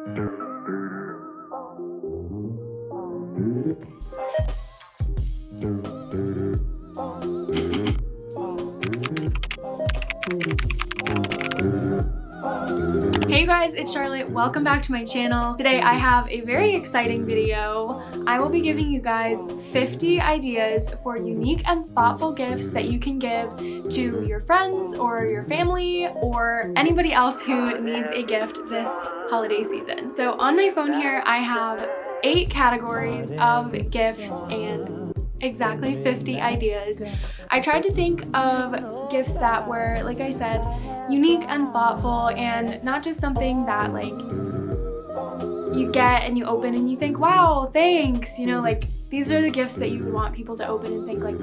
Hey you guys, it's Charlotte. Welcome back to my channel. Today I have a very exciting video. I will be giving you guys 50 ideas for unique and thoughtful gifts that you can give to your friends or your family or anybody else who needs a gift this holiday season. So on my phone here, I have 8 categories of gifts and exactly 50 ideas. I tried to think of gifts that were, like I said, unique and thoughtful and not just something that like you get and you open and you think, wow, thanks. You know, like these are the gifts that you would want people to open and think like,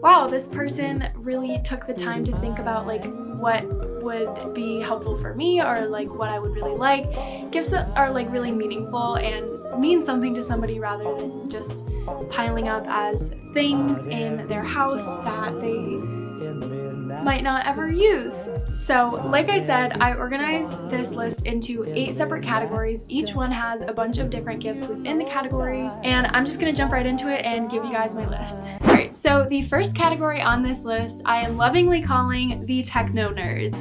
wow, this person really took the time to think about like what would be helpful for me or like what I would really like. Gifts that are like really meaningful and mean something to somebody rather than just piling up as things in their house that they might not ever use. So like I said, I organized this list into 8 separate categories. Each one has a bunch of different gifts within the categories, and I'm just gonna jump right into it and give you guys my list. All right, so the first category on this list I am lovingly calling the techno nerds.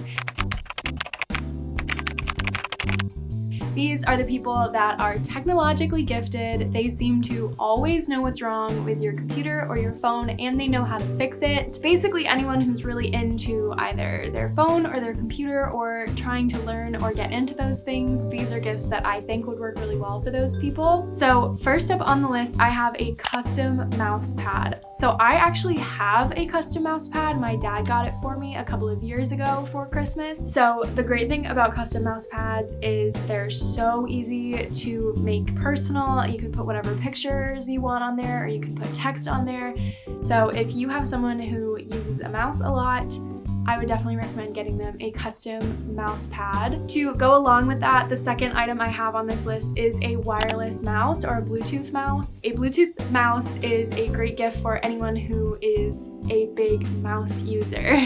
These are the people that are technologically gifted. They seem to always know what's wrong with your computer or your phone, and they know how to fix it. Basically anyone who's really into either their phone or their computer or trying to learn or get into those things, these are gifts that I think would work really well for those people. So first up on the list, I have a custom mouse pad. So I actually have a custom mouse pad. My dad got it for me a couple of years ago for Christmas. So the great thing about custom mouse pads is they're so easy to make personal. You can put whatever pictures you want on there, or you can put text on there. So if you have someone who uses a mouse a lot, I would definitely recommend getting them a custom mouse pad. To go along with that, the second item I have on this list is a wireless mouse or a Bluetooth mouse. A Bluetooth mouse is a great gift for anyone who is a big mouse user.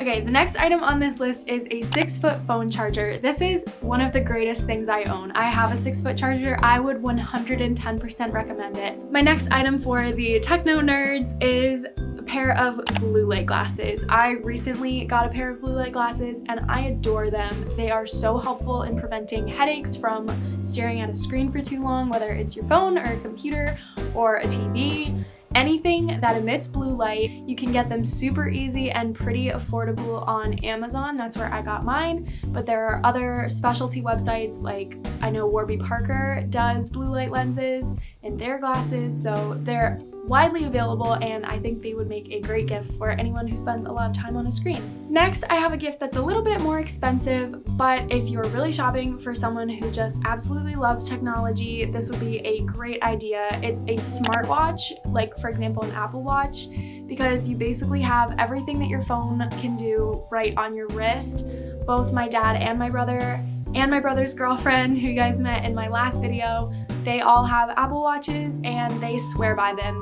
Okay, the next item on this list is a 6-foot phone charger. This is one of the greatest things I own. I have a 6-foot charger. I would 110% recommend it. My next item for the techno nerds is a pair of blue light glasses. I recently got a pair of blue light glasses and I adore them. They are so helpful in preventing headaches from staring at a screen for too long, whether it's your phone or a computer or a TV. Anything that emits blue light, you can get them super easy and pretty affordable on Amazon. That's where I got mine, but there are other specialty websites like I know Warby Parker does blue light lenses in their glasses, so they're widely available and I think they would make a great gift for anyone who spends a lot of time on a screen. Next, I have a gift that's a little bit more expensive, but if you're really shopping for someone who just absolutely loves technology, this would be a great idea. It's a smartwatch, like for example an Apple Watch, because you basically have everything that your phone can do right on your wrist. Both my dad and my brother and my brother's girlfriend, who you guys met in my last video, they all have Apple Watches and they swear by them.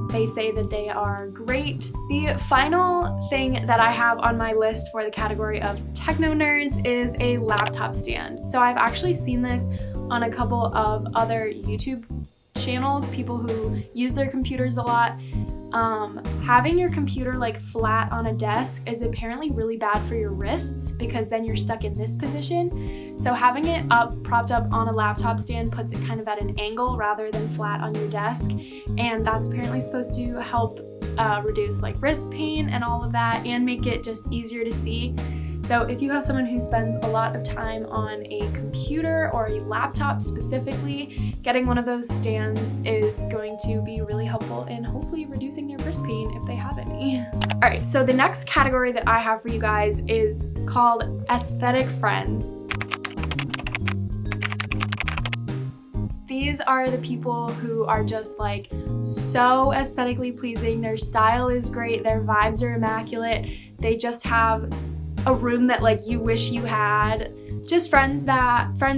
They say that they are great. The final thing that I have on my list for the category of techno nerds is a laptop stand. So I've actually seen this on a couple of other YouTube channels, people who use their computers a lot. Having your computer like flat on a desk is apparently really bad for your wrists because then you're stuck in this position. So having it propped up on a laptop stand puts it kind of at an angle rather than flat on your desk. And that's apparently supposed to help reduce like wrist pain and all of that and make it just easier to see. So if you have someone who spends a lot of time on a computer or a laptop specifically, getting one of those stands is going to be really helpful in hopefully reducing their wrist pain if they have any. All right, so the next category that I have for you guys is called aesthetic friends. These are the people who are just like so aesthetically pleasing. Their style is great, their vibes are immaculate. They just have a room that like you wish you had. Just friends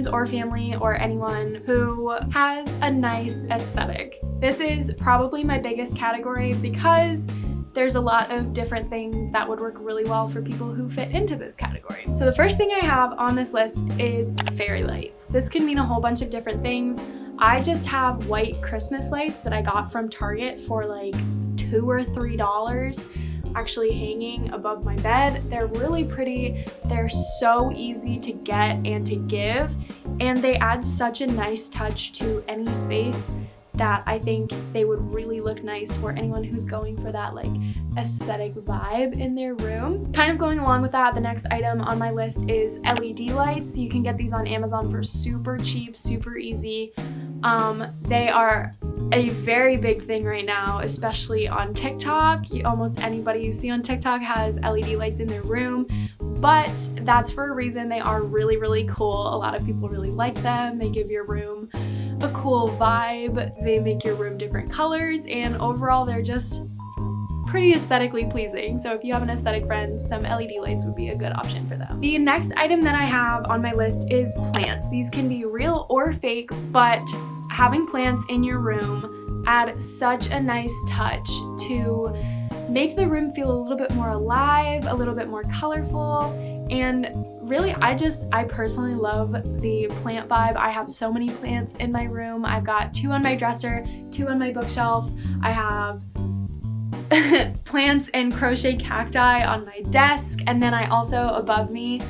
or family or anyone who has a nice aesthetic. This is probably my biggest category because there's a lot of different things that would work really well for people who fit into this category. So the first thing I have on this list is fairy lights. This can mean a whole bunch of different things. I just have white Christmas lights that I got from Target for like $2 or $3 actually hanging above my bed. They're really pretty. They're so easy to get and to give, and they add such a nice touch to any space that I think they would really look nice for anyone who's going for that like aesthetic vibe in their room. Kind of going along with that, the next item on my list is LED lights. You can get these on Amazon for super cheap, super easy. They are a very big thing right now, especially on TikTok. Almost anybody you see on TikTok has LED lights in their room, but that's for a reason. They are really, really cool. A lot of people really like them. They give your room a cool vibe. They make your room different colors, and overall they're just pretty aesthetically pleasing. So if you have an aesthetic friend, some LED lights would be a good option for them. The next item that I have on my list is plants. These can be real or fake, but having plants in your room add such a nice touch to make the room feel a little bit more alive, a little bit more colorful, and really I personally love the plant vibe. I have so many plants in my room. I've got 2 on my dresser, 2 on my bookshelf. I have plants and crochet cacti on my desk, and then I also, above me,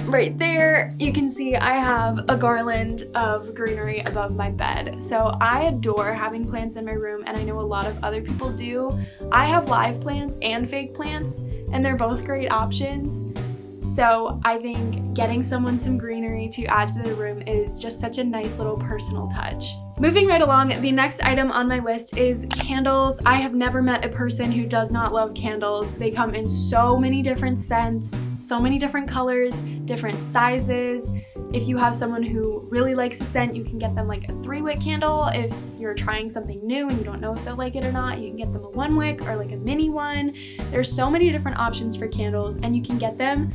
right there, you can see I have a garland of greenery above my bed. So I adore having plants in my room, and I know a lot of other people do. I have live plants and fake plants, and they're both great options. So I think getting someone some greenery to add to the room is just such a nice little personal touch. Moving right along, the next item on my list is candles. I have never met a person who does not love candles. They come in so many different scents, so many different colors, different sizes. If you have someone who really likes a scent, you can get them like a 3-wick candle. If you're trying something new and you don't know if they'll like it or not, you can get them a 1-wick or like a mini one. There's so many different options for candles, and you can get them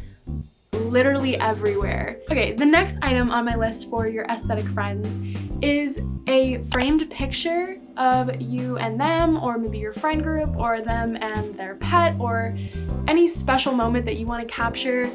literally everywhere. Okay, the next item on my list for your aesthetic friends is a framed picture of you and them, or maybe your friend group, or them and their pet, or any special moment that you want to capture.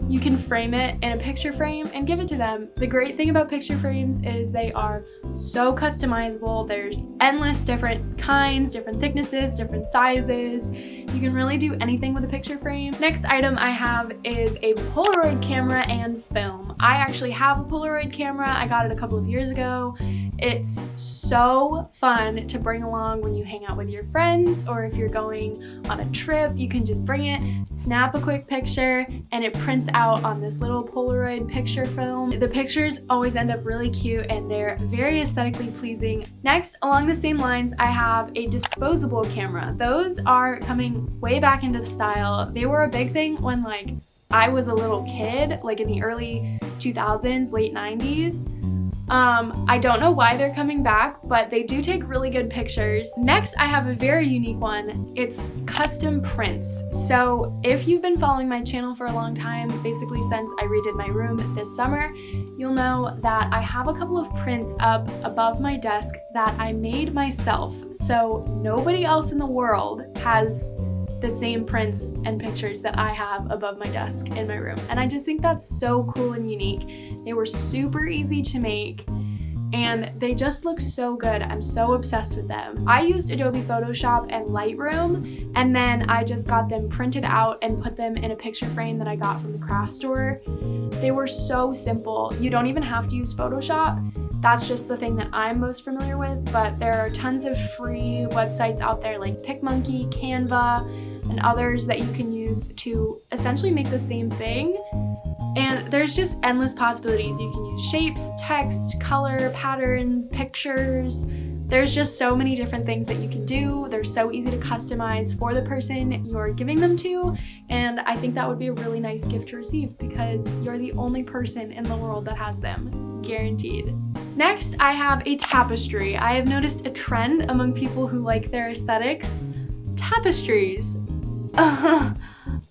You can frame it in a picture frame and give it to them. The great thing about picture frames is they are so customizable. There's endless different kinds, different thicknesses, different sizes. You can really do anything with a picture frame. Next item I have is a Polaroid camera and film. I actually have a Polaroid camera. I got it a couple of years ago. It's so fun to bring along when you hang out with your friends, or if you're going on a trip, you can just bring it, snap a quick picture, and it prints out on this little Polaroid picture film. The pictures always end up really cute, and they're very aesthetically pleasing. Next, along the same lines, I have a disposable camera. Those are coming way back into style. They were a big thing when like I was a little kid, like in the early 2000s, late 90s. I don't know why they're coming back, but they do take really good pictures. Next, I have a very unique one. It's custom prints. So if you've been following my channel for a long time, basically since I redid my room this summer, you'll know that I have a couple of prints up above my desk that I made myself. So nobody else in the world has the same prints and pictures that I have above my desk in my room. And I just think that's so cool and unique. They were super easy to make, and they just look so good. I'm so obsessed with them. I used Adobe Photoshop and Lightroom, and then I just got them printed out and put them in a picture frame that I got from the craft store. They were so simple. You don't even have to use Photoshop. That's just the thing that I'm most familiar with, but there are tons of free websites out there like PicMonkey, Canva, and others that you can use to essentially make the same thing. And there's just endless possibilities. You can use shapes, text, color, patterns, pictures. There's just so many different things that you can do. They're so easy to customize for the person you're giving them to, and I think that would be a really nice gift to receive because you're the only person in the world that has them, guaranteed. Next, I have a tapestry. I have noticed a trend among people who like their aesthetics. Tapestries.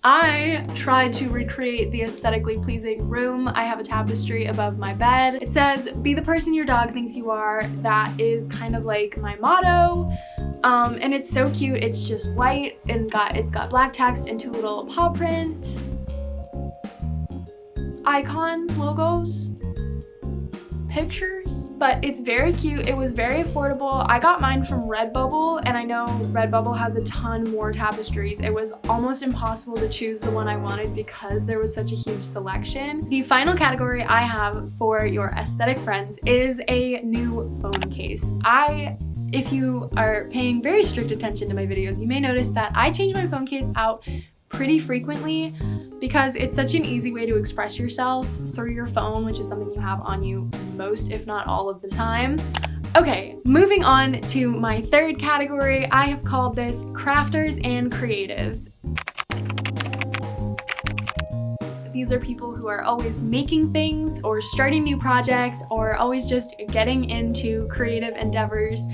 I tried to recreate the aesthetically pleasing room. I have a tapestry above my bed. It says, "Be the person your dog thinks you are." That is kind of like my motto. And it's so cute. It's just white and it's got black text and 2 little paw print icons, logos, pictures, but it's very cute. It was very affordable. I got mine from Redbubble, and I know Redbubble has a ton more tapestries. It was almost impossible to choose the one I wanted because there was such a huge selection. The final category I have for your aesthetic friends is a new phone case. If you are paying very strict attention to my videos, you may notice that I change my phone case out pretty frequently because it's such an easy way to express yourself through your phone, which is something you have on you most, if not all of the time. Okay, moving on to my third category. I have called this Crafters and Creatives. These are people who are always making things or starting new projects or always just getting into creative endeavors.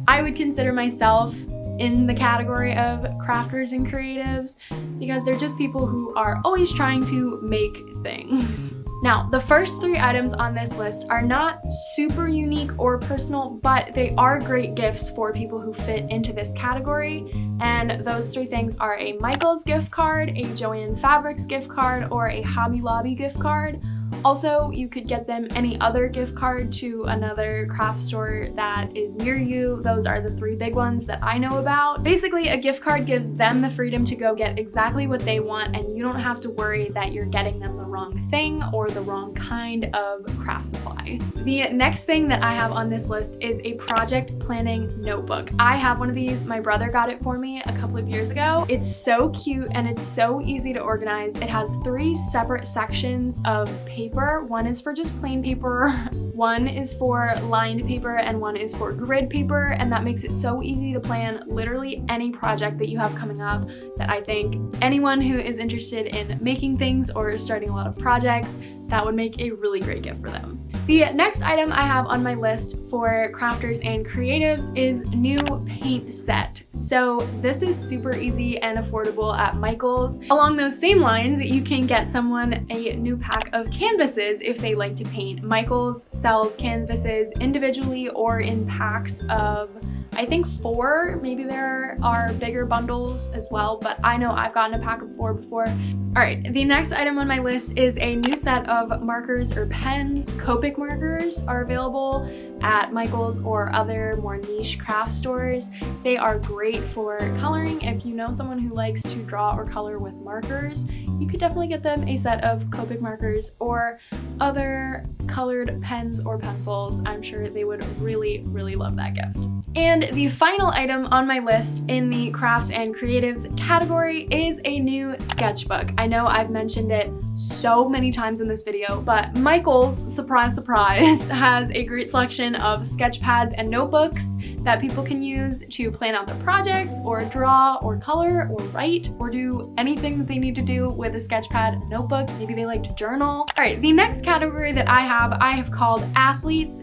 I would consider myself in the category of crafters and creatives because they're just people who are always trying to make things. Now, the first 3 items on this list are not super unique or personal, but they are great gifts for people who fit into this category. And those 3 things are a Michaels gift card, a Joann Fabrics gift card, or a Hobby Lobby gift card. Also, you could get them any other gift card to another craft store that is near you. Those are the 3 big ones that I know about. Basically, a gift card gives them the freedom to go get exactly what they want, and you don't have to worry that you're getting them the wrong thing or the wrong kind of craft supply. The next thing that I have on this list is a project planning notebook. I have one of these. My brother got it for me a couple of years ago. It's so cute and it's so easy to organize. It has 3 separate sections of paper. One is for just plain paper, one is for lined paper, and one is for grid paper, and that makes it so easy to plan literally any project that you have coming up that I think anyone who is interested in making things or starting a lot of projects, that would make a really great gift for them. The next item I have on my list for crafters and creatives is new paint set. So this is super easy and affordable at Michaels. Along those same lines, you can get someone a new pack of canvases if they like to paint. Michaels sells canvases individually or in packs of, I think 4, maybe there are bigger bundles as well, but I know I've gotten a pack of 4 before. All right, the next item on my list is a new set of markers or pens. Copic markers are available at Michaels or other more niche craft stores. They are great for coloring. If you know someone who likes to draw or color with markers, you could definitely get them a set of Copic markers or other colored pens or pencils. I'm sure they would really, really love that gift. And the final item on my list in the crafts and creatives category is a new sketchbook. I know I've mentioned it so many times in this video, but Michaels, surprise, surprise, has a great selection of sketch pads and notebooks that people can use to plan out their projects or draw or color or write or do anything that they need to do with a sketch pad and notebook. Maybe they like to journal. All right, the next category that I have called athletes.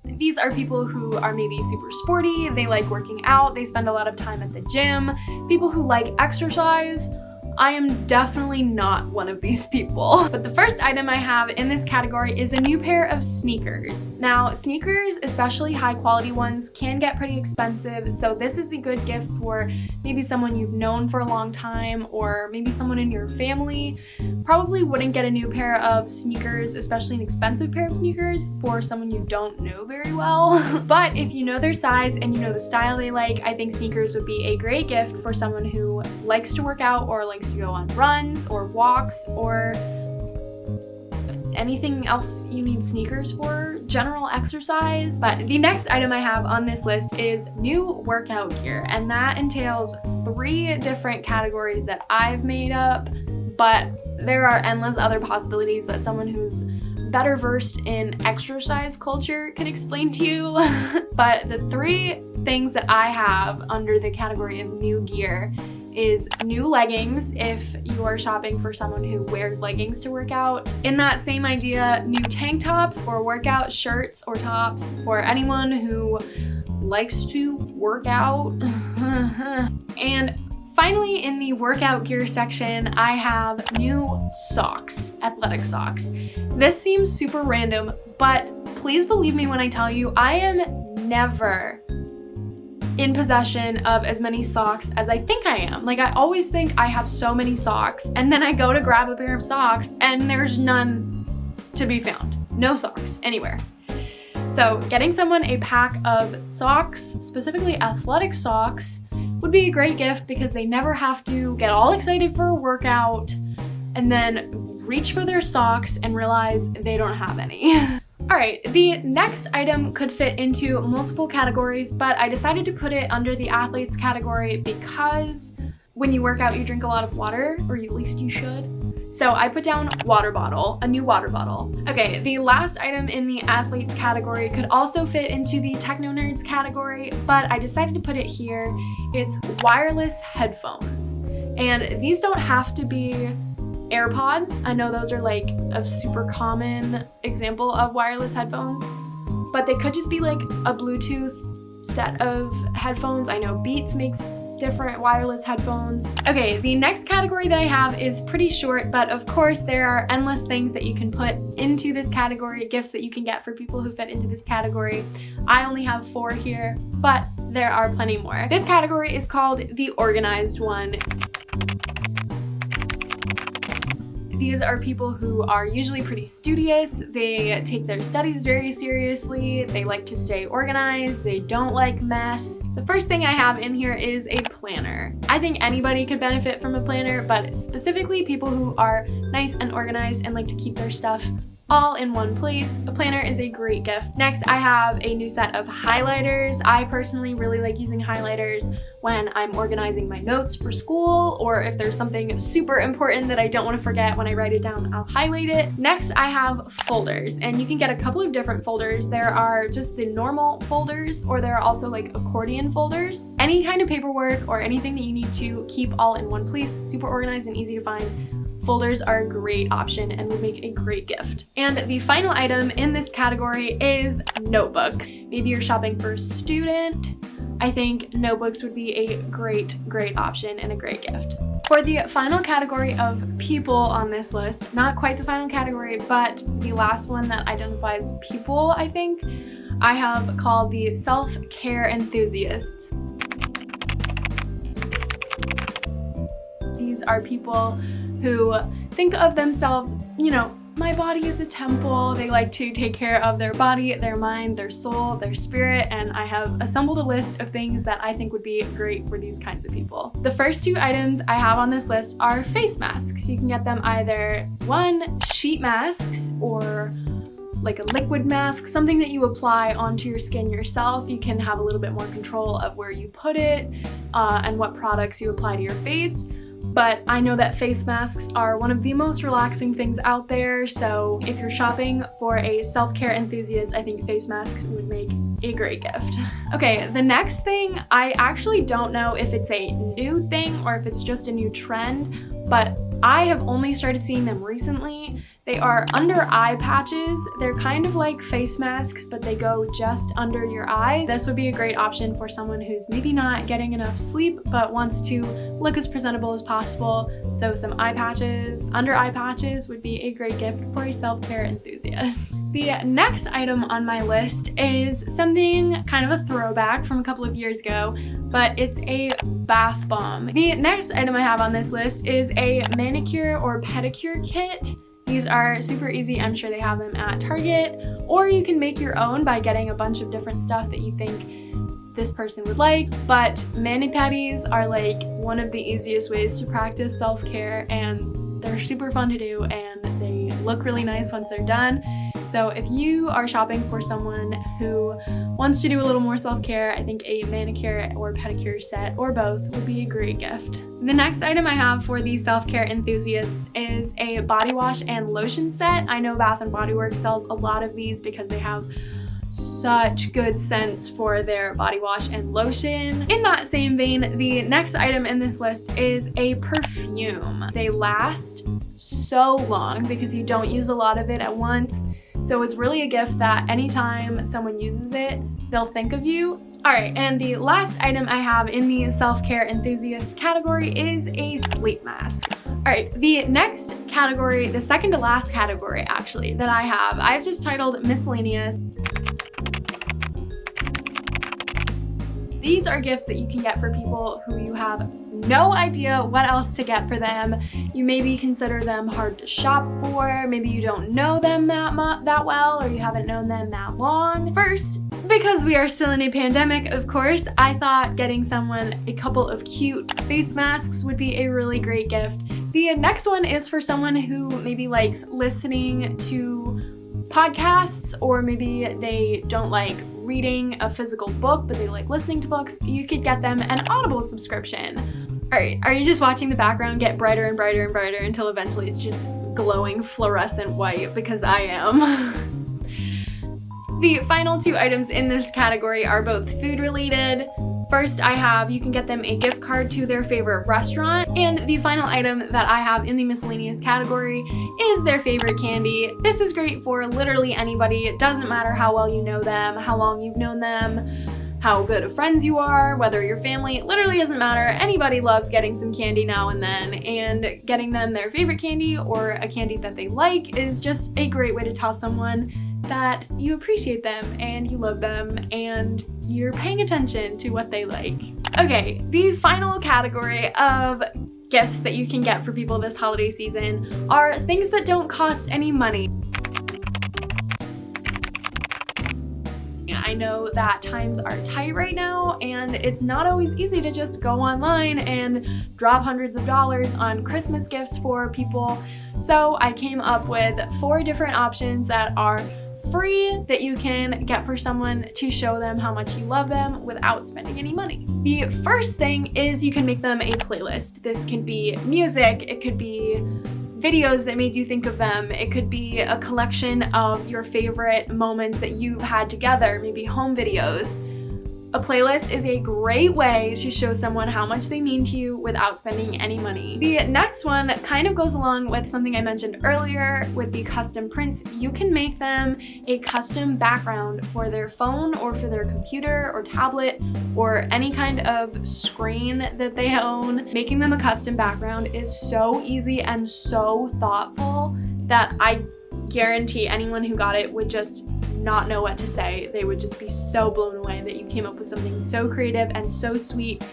These are people who are maybe super sporty, they like working out, they spend a lot of time at the gym, people who like exercise. I am definitely not one of these people. But the first item I have in this category is a new pair of sneakers. Now, sneakers, especially high quality ones, can get pretty expensive, so this is a good gift for maybe someone you've known for a long time or maybe someone in your family. Probably wouldn't get a new pair of sneakers, especially an expensive pair of sneakers, for someone you don't know very well. But if you know their size and you know the style they like, I think sneakers would be a great gift for someone who likes to work out or likes to go on runs or walks or anything else you need sneakers for, general exercise. But the next item I have on this list is new workout gear, and that entails 3 different categories that I've made up, but there are endless other possibilities that someone who's better versed in exercise culture can explain to you. But the 3 things that I have under the category of new gear is new leggings if you are shopping for someone who wears leggings to work out. In that same idea, new tank tops or workout shirts or tops for anyone who likes to work out. And finally, in the workout gear section, I have new socks, athletic socks. This seems super random, but please believe me when I tell you, I am never in possession of as many socks as I think I am. Like, I always think I have so many socks, and then I go to grab a pair of socks and there's none to be found. No socks anywhere. So getting someone a pack of socks, specifically athletic socks, would be a great gift because they never have to get all excited for a workout and then reach for their socks and realize they don't have any. All right, the next item could fit into multiple categories, but I decided to put it under the athletes category because when you work out, you drink a lot of water, or at least you should. So I put down water bottle, a new water bottle. Okay, the last item in the athletes category could also fit into the techno nerds category, but I decided to put it here. It's wireless headphones. And these don't have to be AirPods. I know those are like a super common example of wireless headphones, but they could just be like a Bluetooth set of headphones. I know Beats makes different wireless headphones. Okay, the next category that I have is pretty short, but of course there are endless things that you can put into this category, gifts that you can get for people who fit into this category. I only have 4 here, but there are plenty more. This category is called the organized one. These are people who are usually pretty studious. They take their studies very seriously. They like to stay organized. They don't like mess. The first thing I have in here is a planner. I think anybody could benefit from a planner, but specifically people who are nice and organized and like to keep their stuff all in one place. A planner is a great gift. Next, I have a new set of highlighters. I personally really like using highlighters when I'm organizing my notes for school, or if there's something super important that I don't want to forget when I write it down, I'll highlight it. Next, I have folders, and you can get a couple of different folders. There are just the normal folders, or there are also like accordion folders. Any kind of paperwork or anything that you need to keep all in one place, super organized and easy to find, folders are a great option and would make a great gift. And the final item in this category is notebooks. Maybe you're shopping for a student. I think notebooks would be a great option and a great gift. For the final category of people on this list, not quite the final category, but the last one that identifies people, I think, I have called the self-care enthusiasts. These are people who think of themselves, my body is a temple. They like to take care of their body, their mind, their soul, their spirit, and I have assembled a list of things that I think would be great for these kinds of people. The first 2 items I have on this list are face masks. You can get them either sheet masks or like a liquid mask, something that you apply onto your skin yourself. You can have a little bit more control of where you put it and what products you apply to your face. But I know that face masks are one of the most relaxing things out there, so if you're shopping for a self-care enthusiast, I think face masks would make a great gift. Okay, the next thing, I actually don't know if it's a new thing or if it's just a new trend, but I have only started seeing them recently. They are under eye patches. They're kind of like face masks, but they go just under your eyes. This would be a great option for someone who's maybe not getting enough sleep, but wants to look as presentable as possible. So some eye patches, under eye patches would be a great gift for a self-care enthusiast. The next item on my list is something kind of a throwback from a couple of years ago, but it's a bath bomb. The next item I have on this list is a manicure or pedicure kit. These are super easy. I'm sure they have them at Target, or you can make your own by getting a bunch of different stuff that you think this person would like. But mani-pedis are like one of the easiest ways to practice self-care, and they're super fun to do, and they look really nice once they're done. So if you are shopping for someone who wants to do a little more self-care, I think a manicure or pedicure set or both would be a great gift. The next item I have for these self-care enthusiasts is a body wash and lotion set. I know Bath & Body Works sells a lot of these because they have such good scents for their body wash and lotion. In that same vein, the next item in this list is a perfume. They last so long because you don't use a lot of it at once. So it's really a gift that anytime someone uses it, they'll think of you. All right, and the last item I have in the self-care enthusiast category is a sleep mask. All right, the next category, the second to last category actually that I've just titled miscellaneous. These are gifts that you can get for people who you have no idea what else to get for them. You maybe consider them hard to shop for, maybe you don't know them that well, or you haven't known them that long. First, because we are still in a pandemic, of course, I thought getting someone a couple of cute face masks would be a really great gift. The next one is for someone who maybe likes listening to podcasts, or maybe they don't like reading a physical book, but they like listening to books. You could get them an Audible subscription. All right, are you just watching the background get brighter and brighter and brighter until eventually it's just glowing fluorescent white? Because I am. The final two items in this category are both food related. First, you can get them a gift card to their favorite restaurant. And the final item that I have in the miscellaneous category is their favorite candy. This is great for literally anybody. It doesn't matter how well you know them, how long you've known them, how good of friends you are, whether you're family, it literally doesn't matter. Anybody loves getting some candy now and then, and getting them their favorite candy or a candy that they like is just a great way to tell someone that you appreciate them and you love them and you're paying attention to what they like. Okay, the final category of gifts that you can get for people this holiday season are things that don't cost any money. I know that times are tight right now and it's not always easy to just go online and drop hundreds of dollars on Christmas gifts for people. So I came up with 4 different options that are free that you can get for someone to show them how much you love them without spending any money. The first thing is you can make them a playlist. This can be music, it could be videos that made you think of them, it could be a collection of your favorite moments that you've had together, maybe home videos. A playlist is a great way to show someone how much they mean to you without spending any money. The next one kind of goes along with something I mentioned earlier with the custom prints. You can make them a custom background for their phone or for their computer or tablet or any kind of screen that they own. Making them a custom background is so easy and so thoughtful that I guarantee anyone who got it would just not know what to say. They would just be so blown away that you came up with something so creative and so sweet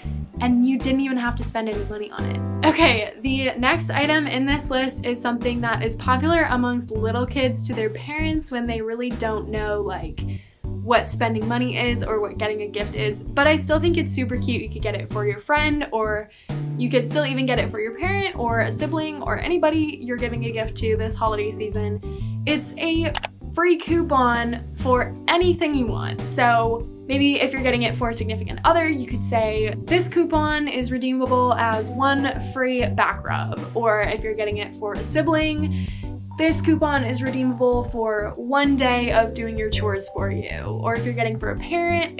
and you didn't even have to spend any money on it. Okay, the next item in this list is something that is popular amongst little kids to their parents when they really don't know like what spending money is or what getting a gift is, but I still think it's super cute. You could get it for your friend, or you could still even get it for your parent or a sibling or anybody you're giving a gift to this holiday season. It's a free coupon for anything you want. So maybe if you're getting it for a significant other, you could say this coupon is redeemable as 1 free back rub. Or if you're getting it for a sibling, this coupon is redeemable for 1 day of doing your chores for you. Or if you're getting for a parent,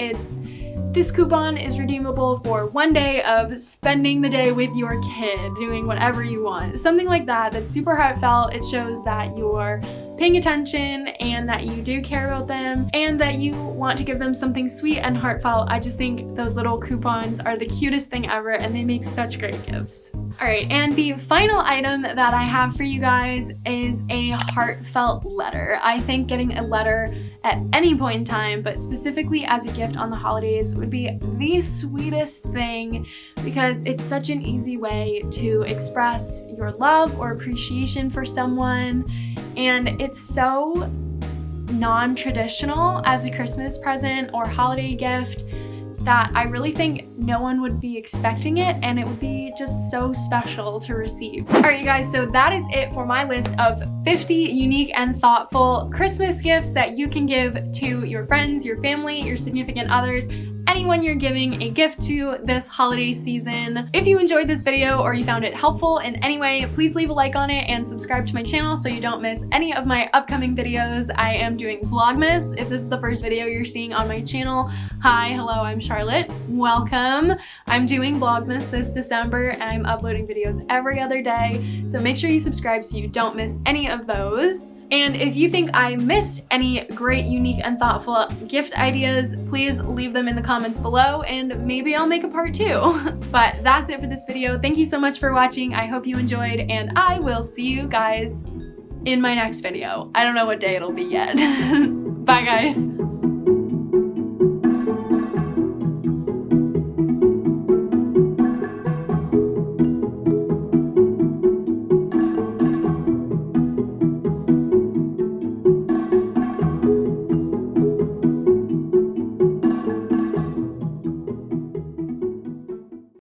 this coupon is redeemable for 1 day of spending the day with your kid, doing whatever you want. Something like that that's super heartfelt. It shows that you're paying attention and that you do care about them and that you want to give them something sweet and heartfelt. I just think those little coupons are the cutest thing ever and they make such great gifts. All right, and the final item that I have for you guys is a heartfelt letter. I think getting a letter at any point in time, but specifically as a gift on the holidays, would be the sweetest thing because it's such an easy way to express your love or appreciation for someone, and it's so non-traditional as a Christmas present or holiday gift that I really think no one would be expecting it, and it would be just so special to receive. All right, you guys, so that is it for my list of 50 unique and thoughtful Christmas gifts that you can give to your friends, your family, your significant others, anyone you're giving a gift to this holiday season. If you enjoyed this video or you found it helpful in any way, please leave a like on it and subscribe to my channel so you don't miss any of my upcoming videos. I am doing vlogmas. If this is the first video you're seeing on my channel, hi, hello, I'm Charlotte. Welcome. I'm doing vlogmas this December and I'm uploading videos every other day, so make sure you subscribe so you don't miss any of those. And if you think I missed any great, unique, and thoughtful gift ideas, please leave them in the comments below and maybe I'll make a part 2. But that's it for this video. Thank you so much for watching. I hope you enjoyed, and I will see you guys in my next video. I don't know what day it'll be yet. Bye guys.